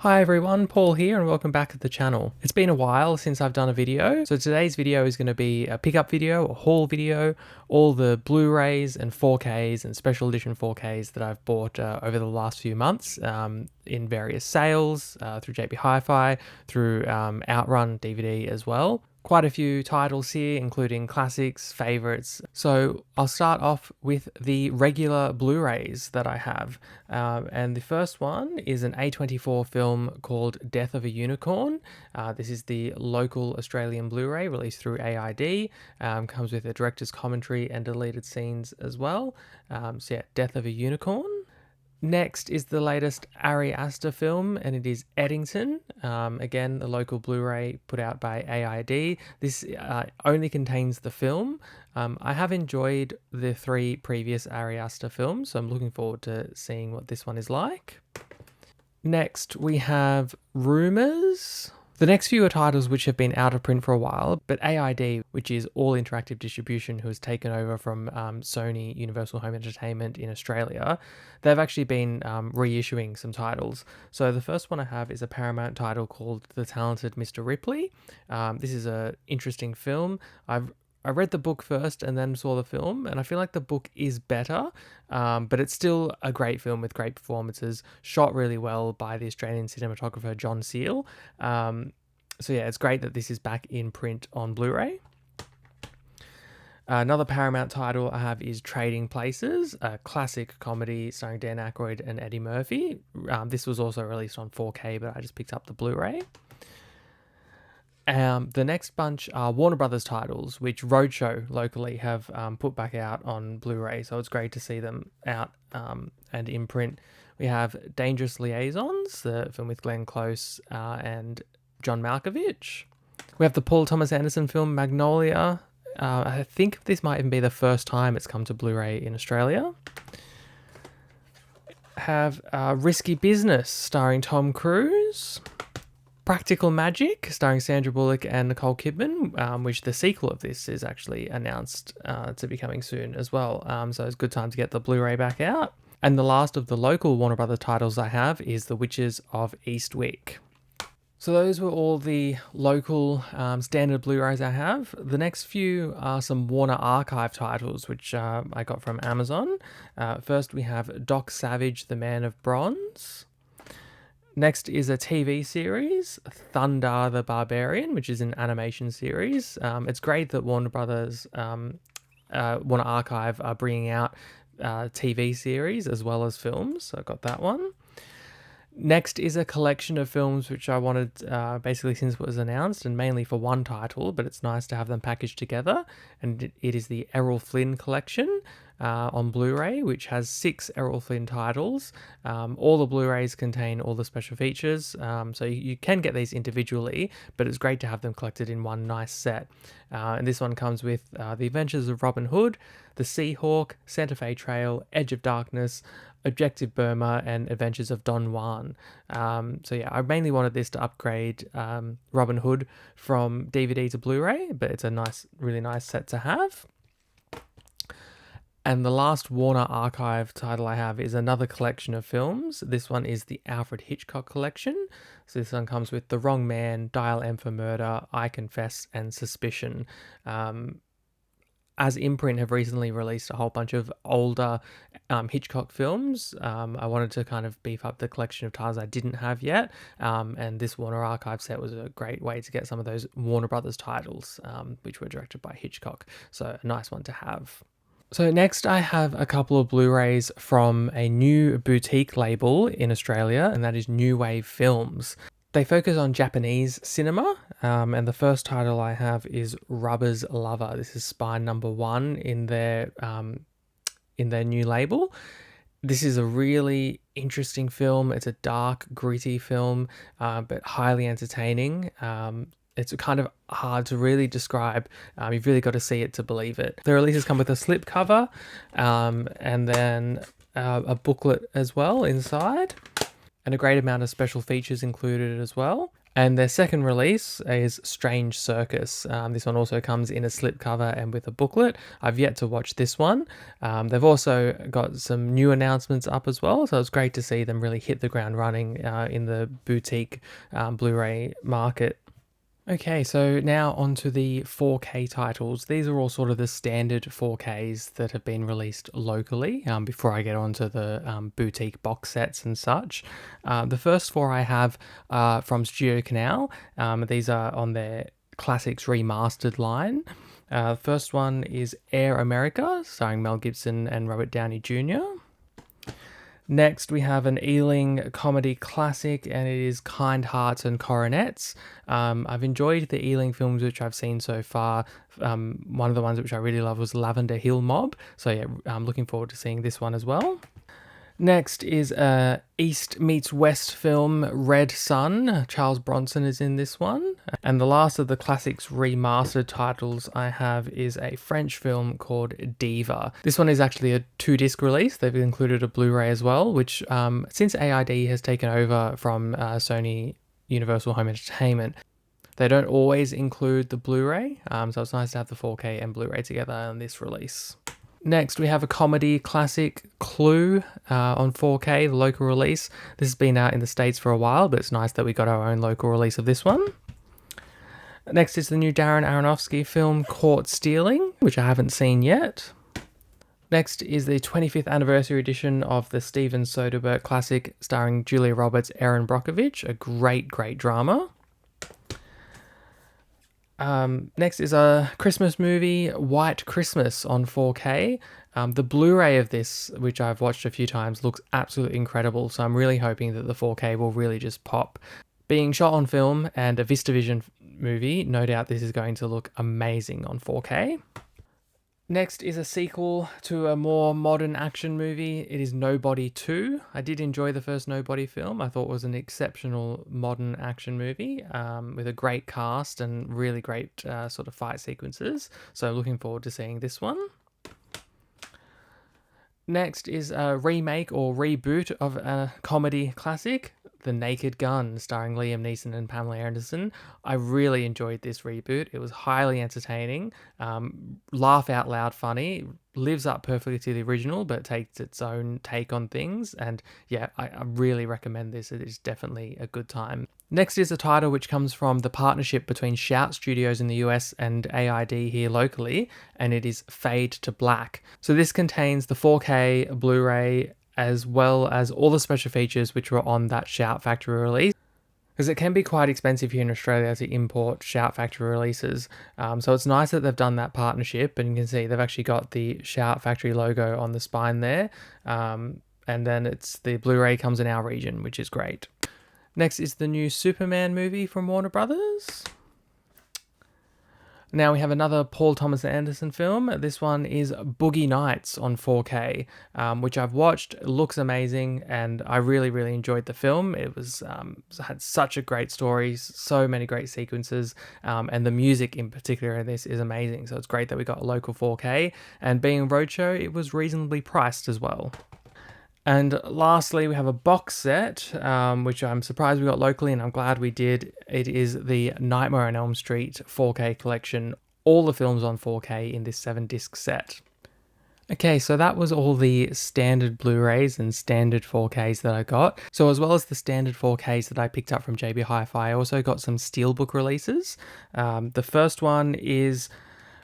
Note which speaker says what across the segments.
Speaker 1: Hi everyone, Paul here and welcome back to the channel. It's been a while since I've done a video, so today's video is going to be a pickup video, a haul video, all the Blu-rays and 4Ks and special edition 4Ks that I've bought over the last few months in various sales, through JB Hi-Fi, through Outrun DVD as well. Quite a few titles here, including classics, favorites. So I'll start off with the regular Blu-rays that I have. And the first one is an A24 film called Death of a Unicorn. This is the local Australian Blu-ray released through AID. Comes with a director's commentary and deleted scenes as well. So yeah, Death of a Unicorn. Next is the latest Ari Aster film, and it is Eddington. Again, the local Blu-ray put out by AID. This only contains the film. I have enjoyed the three previous Ari Aster films, so I'm looking forward to seeing what this one is like. Next, we have Rumours. The next few are titles which have been out of print for a while, but AID, which is All Interactive Distribution, who has taken over from Sony Universal Home Entertainment in Australia, they've actually been reissuing some titles. So the first one I have is a Paramount title called The Talented Mr. Ripley. This is an interesting film. I read the book first and then saw the film, and I feel like the book is better, but it's still a great film with great performances, shot really well by the Australian cinematographer John Seal. So yeah, it's great that this is back in print on Blu-ray. Another Paramount title I have is Trading Places, a classic comedy starring Dan Aykroyd and Eddie Murphy. This was also released on 4K, but I just picked up the Blu-ray. The next bunch are Warner Brothers titles, which Roadshow locally have put back out on Blu-ray, so it's great to see them out and in print. We have Dangerous Liaisons, the film with Glenn Close and John Malkovich. We have the Paul Thomas Anderson film Magnolia. I think this might even be the first time it's come to Blu-ray in Australia. Have Risky Business starring Tom Cruise. Practical Magic, starring Sandra Bullock and Nicole Kidman, which the sequel of this is actually announced to be coming soon as well. So it's a good time to get the Blu-ray back out. And the last of the local Warner Brothers titles I have is The Witches of Eastwick. So those were all the local standard Blu-rays I have. The next few are some Warner Archive titles, which I got from Amazon. First we have Doc Savage, The Man of Bronze. Next is a TV series, Thunder the Barbarian, which is an animation series. It's great that Warner Brothers, Warner Archive are bringing out TV series as well as films. So I got that one. Next is a collection of films which I wanted basically since it was announced, and mainly for one title, but it's nice to have them packaged together. And it is the Errol Flynn collection on Blu-ray, which has 6 Errol Flynn titles. All the Blu-rays contain all the special features, so you can get these individually, but it's great to have them collected in one nice set. And this one comes with The Adventures of Robin Hood, The Seahawk, Santa Fe Trail, Edge of Darkness, Objective Burma, and Adventures of Don Juan. So yeah, I mainly wanted this to upgrade Robin Hood from DVD to Blu-ray, but it's a really nice set to have. And the last Warner Archive title I have is another collection of films. This one is the Alfred Hitchcock collection. So this one comes with The Wrong Man, Dial M for Murder, I Confess, and Suspicion. As Imprint have recently released a whole bunch of older Hitchcock films, I wanted to kind of beef up the collection of titles I didn't have yet, and this Warner Archive set was a great way to get some of those Warner Brothers titles, which were directed by Hitchcock, so a nice one to have. So next I have a couple of Blu-rays from a new boutique label in Australia, and that is New Wave Films. They focus on Japanese cinema, and the first title I have is Rubber's Lover. This is spine number 1 in their new label. This is a really interesting film. It's a dark, gritty film, but highly entertaining. It's kind of hard to really describe. You've really got to see it to believe it. The releases come with a slipcover, and then a booklet as well inside, and a great amount of special features included as well. And their second release is Strange Circus. This one also comes in a slipcover and with a booklet. I've yet to watch this one. They've also got some new announcements up as well, so it's great to see them really hit the ground running in the boutique Blu-ray market. Okay, so now onto the 4K titles. These are all sort of the standard 4Ks that have been released locally before I get onto the boutique box sets and such. The first four I have are from Studio Canal. These are on their Classics Remastered line. The first one is Air America, starring Mel Gibson and Robert Downey Jr. Next, we have an Ealing comedy classic, and it is Kind Hearts and Coronets. I've enjoyed the Ealing films which I've seen so far. One of the ones which I really love was Lavender Hill Mob. So yeah, I'm looking forward to seeing this one as well. Next is a East meets West film, Red Sun. Charles Bronson is in this one. And the last of the Classics Remastered titles I have is a French film called Diva. This one is actually a 2-disc release. They've included a Blu-ray as well, which since AID has taken over from Sony Universal Home Entertainment, they don't always include the Blu-ray, so it's nice to have the 4K and Blu-ray together on this release. Next, we have a comedy classic, Clue, on 4K, the local release. This has been out in the States for a while, but it's nice that we got our own local release of this one. Next is the new Darren Aronofsky film, Caught Stealing, which I haven't seen yet. Next is the 25th anniversary edition of the Steven Soderbergh classic, starring Julia Roberts, Erin Brockovich, a great, great drama. Next is a Christmas movie, White Christmas on 4K. The Blu-ray of this, which I've watched a few times, looks absolutely incredible, so I'm really hoping that the 4K will really just pop. Being shot on film and a VistaVision movie, no doubt this is going to look amazing on 4K. Next is a sequel to a more modern action movie. It is Nobody 2. I did enjoy the first Nobody film. I thought it was an exceptional modern action movie with a great cast and really great sort of fight sequences. So looking forward to seeing this one. Next is a remake or reboot of a comedy classic, The Naked Gun, starring Liam Neeson and Pamela Anderson. I really enjoyed this reboot. It was highly entertaining, laugh out loud funny, lives up perfectly to the original, but takes its own take on things. And yeah, I really recommend this. It is definitely a good time. Next is a title which comes from the partnership between Shout Studios in the US and AID here locally, and it is Fade to Black. So this contains the 4K Blu-ray as well as all the special features which were on that Shout Factory release, because it can be quite expensive here in Australia to import Shout Factory releases. So it's nice that they've done that partnership, and you can see they've actually got the Shout Factory logo on the spine there, and then it's the Blu-ray comes in our region, which is great. Next is the new Superman movie from Warner Brothers. Now we have another Paul Thomas Anderson film. This one is Boogie Nights on 4K, which I've watched. It looks amazing, and I really, really enjoyed the film. It was had such a great story, so many great sequences, and the music in particular in this is amazing. So it's great that we got a local 4K, and being a roadshow, it was reasonably priced as well. And lastly, we have a box set, which I'm surprised we got locally, and I'm glad we did. It is the Nightmare on Elm Street 4K collection, all the films on 4K in this 7-disc set. Okay, so that was all the standard Blu-rays and standard 4Ks that I got. So as well as the standard 4Ks that I picked up from JB Hi-Fi, I also got some Steelbook releases. The first one is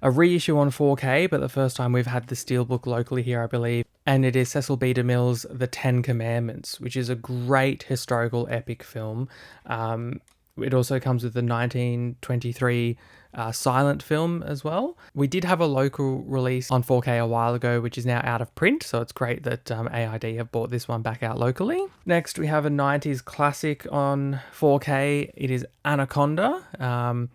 Speaker 1: a reissue on 4K, but the first time we've had the Steelbook locally here, I believe. And it is Cecil B. DeMille's The Ten Commandments, which is a great historical epic film. It also comes with the 1923 silent film as well. We did have a local release on 4K a while ago, which is now out of print, so it's great that AID have brought this one back out locally. Next, we have a 90s classic on 4K. It is Anaconda.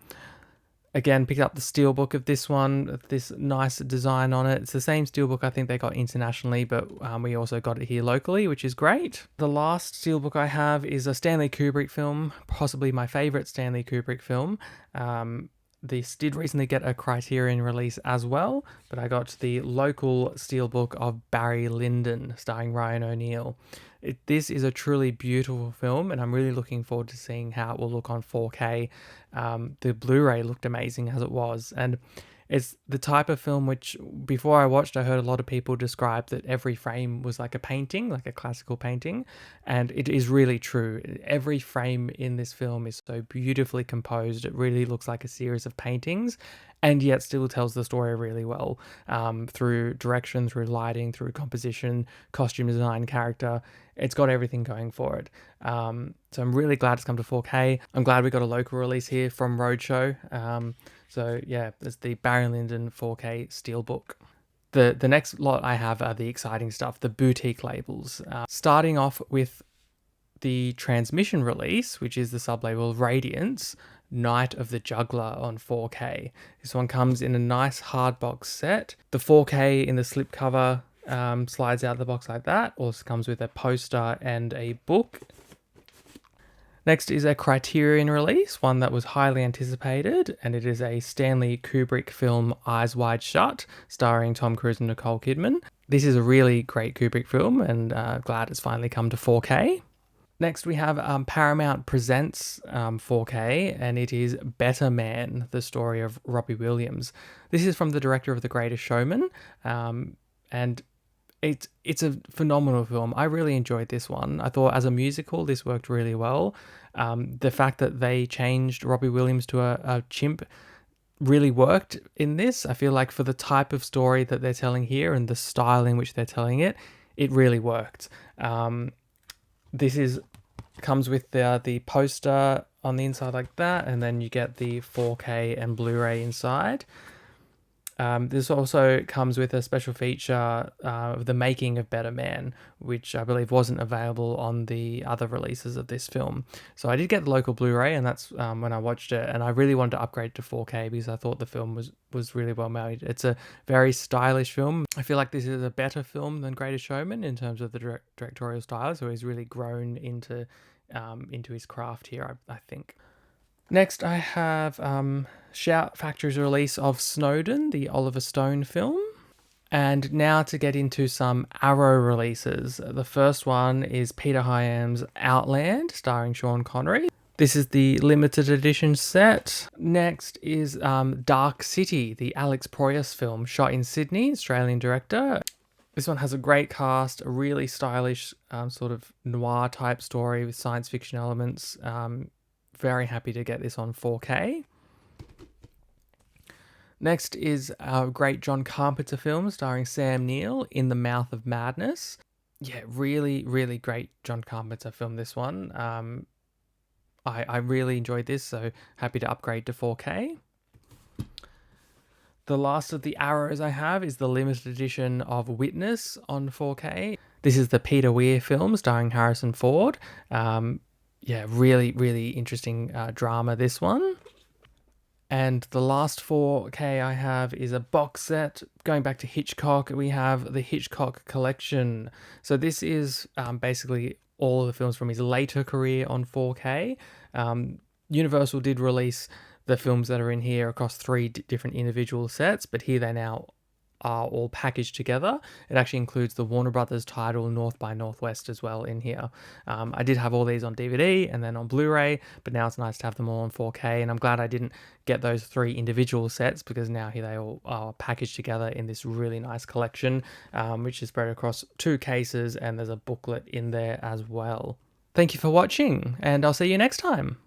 Speaker 1: Again, picked up the steelbook of this one, this nice design on it. It's the same steelbook I think they got internationally, but we also got it here locally, which is great. The last steelbook I have is a Stanley Kubrick film, possibly my favourite Stanley Kubrick film. This did recently get a Criterion release as well, but I got the local steelbook of Barry Lyndon starring Ryan O'Neal. This is a truly beautiful film, and I'm really looking forward to seeing how it will look on 4K. The Blu-ray looked amazing as it was, and it's the type of film which, before I watched, I heard a lot of people describe that every frame was like a painting, like a classical painting, and it is really true. Every frame in this film is so beautifully composed. It really looks like a series of paintings, and yet still tells the story really well, through direction, through lighting, through composition, costume design, character. It's got everything going for it. So I'm really glad it's come to 4K. I'm glad we got a local release here from Roadshow. So yeah, there's the Barry Lyndon 4K Steelbook. The next lot I have are the exciting stuff, the boutique labels. Starting off with the transmission release, which is the sublabel Radiance, Night of the Juggler on 4K. This one comes in a nice hard box set. The 4K in the slipcover slides out of the box like that. Also comes with a poster and a book. Next is a Criterion release, one that was highly anticipated, and it is a Stanley Kubrick film, Eyes Wide Shut, starring Tom Cruise and Nicole Kidman. This is a really great Kubrick film, and glad it's finally come to 4K. Next, we have Paramount Presents 4K, and it is Better Man, the story of Robbie Williams. This is from the director of The Greatest Showman, and it's a phenomenal film. I really enjoyed this one. I thought as a musical, this worked really well. The fact that they changed Robbie Williams to a chimp really worked in this. I feel like for the type of story that they're telling here and the style in which they're telling it, it really worked. This comes with the poster on the inside like that, and then you get the 4K and Blu-ray inside. This also comes with a special feature of the making of Better Man, which I believe wasn't available on the other releases of this film. So I did get the local Blu-ray, and that's when I watched it, and I really wanted to upgrade to 4K because I thought the film was really well made. It's a very stylish film. I feel like this is a better film than Greatest Showman in terms of the directorial style, so he's really grown into his craft here, I think. Next, I have Shout Factory's release of Snowden, the Oliver Stone film. And now to get into some Arrow releases. The first one is Peter Hyam's Outland, starring Sean Connery. This is the limited edition set. Next is Dark City, the Alex Proyas film, shot in Sydney, Australian director. This one has a great cast, a really stylish sort of noir type story with science fiction elements. Very happy to get this on 4K. Next is our great John Carpenter film starring Sam Neill, In the Mouth of Madness. Yeah, really, really great John Carpenter film, this one. I really enjoyed this, so happy to upgrade to 4K. The last of the Arrows I have is the limited edition of Witness on 4K. This is the Peter Weir film starring Harrison Ford. Yeah, really, really interesting drama, this one. And the last 4K I have is a box set. Going back to Hitchcock, we have the Hitchcock Collection. So this is basically all of the films from his later career on 4K. Universal did release the films that are in here across 3 different individual sets, but here they now are all packaged together. It actually includes the Warner Brothers title North by Northwest as well in here. I did have all these on DVD and then on Blu-ray, but now it's nice to have them all on 4K, and I'm glad I didn't get those 3 individual sets because now here they all are packaged together in this really nice collection, which is spread across 2 cases, and there's a booklet in there as well. Thank you for watching, and I'll see you next time.